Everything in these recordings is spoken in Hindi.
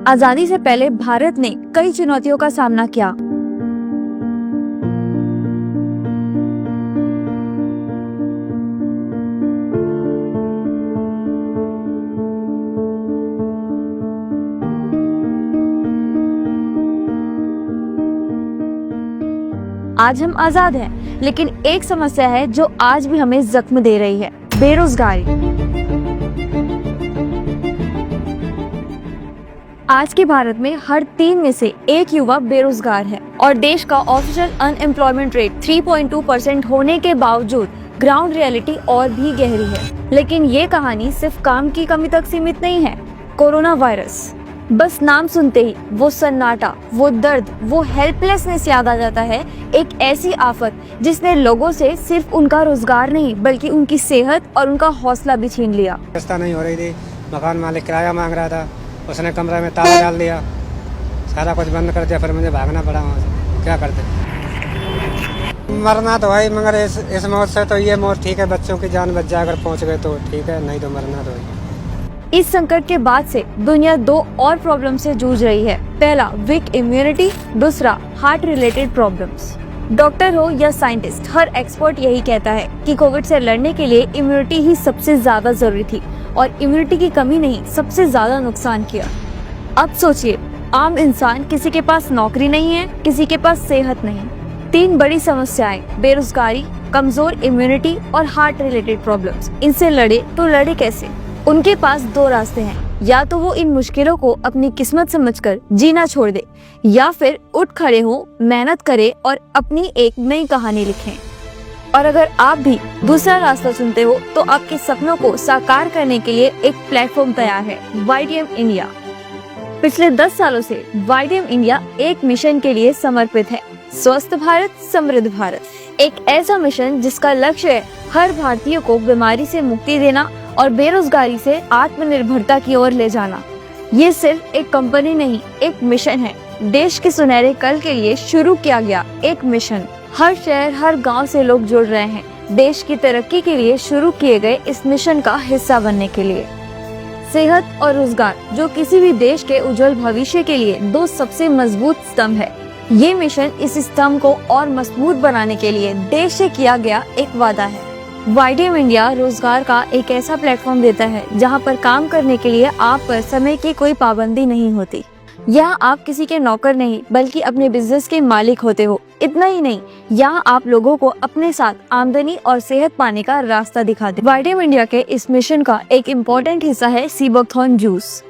आजादी से पहले भारत ने कई चुनौतियों का सामना किया। आज हम आजाद हैं, लेकिन एक समस्या है जो आज भी हमें जख्म दे रही है, बेरोजगारी। आज के भारत में हर 3 में से 1 युवा बेरोजगार है और देश का ऑफिशियल अनएम्प्लॉयमेंट रेट 3.2% होने के बावजूद ग्राउंड रियलिटी और भी गहरी है। लेकिन ये कहानी सिर्फ काम की कमी तक सीमित नहीं है। कोरोना वायरस, बस नाम सुनते ही वो सन्नाटा, वो दर्द, वो हेल्पलेसनेस याद आ जाता है। एक ऐसी आफत जिसने लोगों से सिर्फ उनका रोजगार नहीं बल्कि उनकी सेहत और उनका हौसला भी छीन लिया। व्यवस्था नहीं हो रही थी, मकान मालिक किराया मांग रहा था, उसने कमरे में ताला डाल दिया, सारा कुछ बंद कर दिया, फिर मुझे भागना पड़ा वहाँ से। क्या करते, मरना तो है मगर इस मौत से तो ये मौत ठीक है, बच्चों की जान बच जाए अगर पहुँच गए तो ठीक है, नहीं तो मरना तो है। इस संकट के बाद से दुनिया 2 और प्रॉब्लम से जूझ रही है। पहला वीक इम्यूनिटी, दूसरा हार्ट रिलेटेड प्रॉब्लम्स। डॉक्टर हो या साइंटिस्ट, हर एक्सपर्ट यही कहता है कि कोविड से लड़ने के लिए इम्यूनिटी ही सबसे ज्यादा जरूरी थी और इम्यूनिटी की कमी ने ही सबसे ज्यादा नुकसान किया। अब सोचिए, आम इंसान, किसी के पास नौकरी नहीं है, किसी के पास सेहत नहीं, 3 बड़ी समस्याएं, बेरोजगारी, कमजोर इम्यूनिटी और हार्ट रिलेटेड प्रॉब्लम्स। इनसे लड़े तो लड़े कैसे? उनके पास 2 रास्ते हैं, या तो वो इन मुश्किलों को अपनी किस्मत समझकर जीना छोड़ दे, या फिर उठ खड़े हो, मेहनत करे और अपनी एक नई कहानी लिखें। और अगर आप भी दूसरा रास्ता चुनते हो तो आपके सपनों को साकार करने के लिए एक प्लेटफॉर्म तैयार है, YDM इंडिया। पिछले 10 सालों से YDM इंडिया एक मिशन के लिए समर्पित है, स्वस्थ भारत समृद्ध भारत। एक ऐसा मिशन जिसका लक्ष्य है हर भारतीय को बीमारी से मुक्ति देना और बेरोजगारी से आत्मनिर्भरता की ओर ले जाना। ये सिर्फ एक कंपनी नहीं, एक मिशन है। देश के सुनहरे कल के लिए शुरू किया गया एक मिशन। हर शहर, हर गांव से लोग जुड़ रहे हैं देश की तरक्की के लिए शुरू किए गए इस मिशन का हिस्सा बनने के लिए। सेहत और रोजगार, जो किसी भी देश के उज्जवल भविष्य के लिए 2 सबसे मजबूत स्तंभ है। ये मिशन इस स्तंभ को और मजबूत बनाने के लिए देश से किया गया एक वादा है। YDM इंडिया रोजगार का एक ऐसा प्लेटफॉर्म देता है जहां पर काम करने के लिए आप पर समय की कोई पाबंदी नहीं होती। यहाँ आप किसी के नौकर नहीं बल्कि अपने बिजनेस के मालिक होते हो। इतना ही नहीं, यहाँ आप लोगों को अपने साथ आमदनी और सेहत पाने का रास्ता दिखाते। YDM इंडिया के इस मिशन का एक इम्पोर्टेंट हिस्सा है सीबकथॉर्न जूस,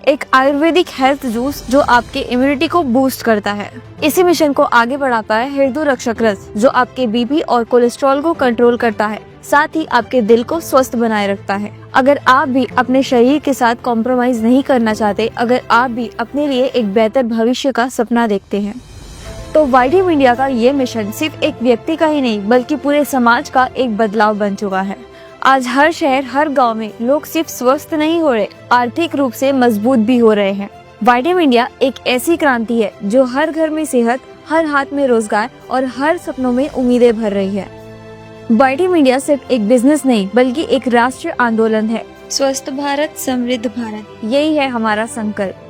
एक आयुर्वेदिक हेल्थ जूस जो आपके इम्यूनिटी को बूस्ट करता है। इसी मिशन को आगे बढ़ाता है हृदय रक्षक रस, जो आपके बीपी और कोलेस्ट्रॉल को कंट्रोल करता है, साथ ही आपके दिल को स्वस्थ बनाए रखता है। अगर आप भी अपने शरीर के साथ कॉम्प्रोमाइज नहीं करना चाहते, अगर आप भी अपने लिए एक बेहतर भविष्य का सपना देखते हैं, तो YDM इंडिया का ये मिशन सिर्फ एक व्यक्ति का ही नहीं बल्कि पूरे समाज का एक बदलाव बन चुका है। आज हर शहर, हर गांव में लोग सिर्फ स्वस्थ नहीं हो रहे, आर्थिक रूप से मजबूत भी हो रहे हैं। YDM इंडिया एक ऐसी क्रांति है जो हर घर में सेहत, हर हाथ में रोजगार और हर सपनों में उम्मीदें भर रही है। YDM इंडिया सिर्फ एक बिजनेस नहीं बल्कि एक राष्ट्रीय आंदोलन है। स्वस्थ भारत समृद्ध भारत, यही है हमारा संकल्प।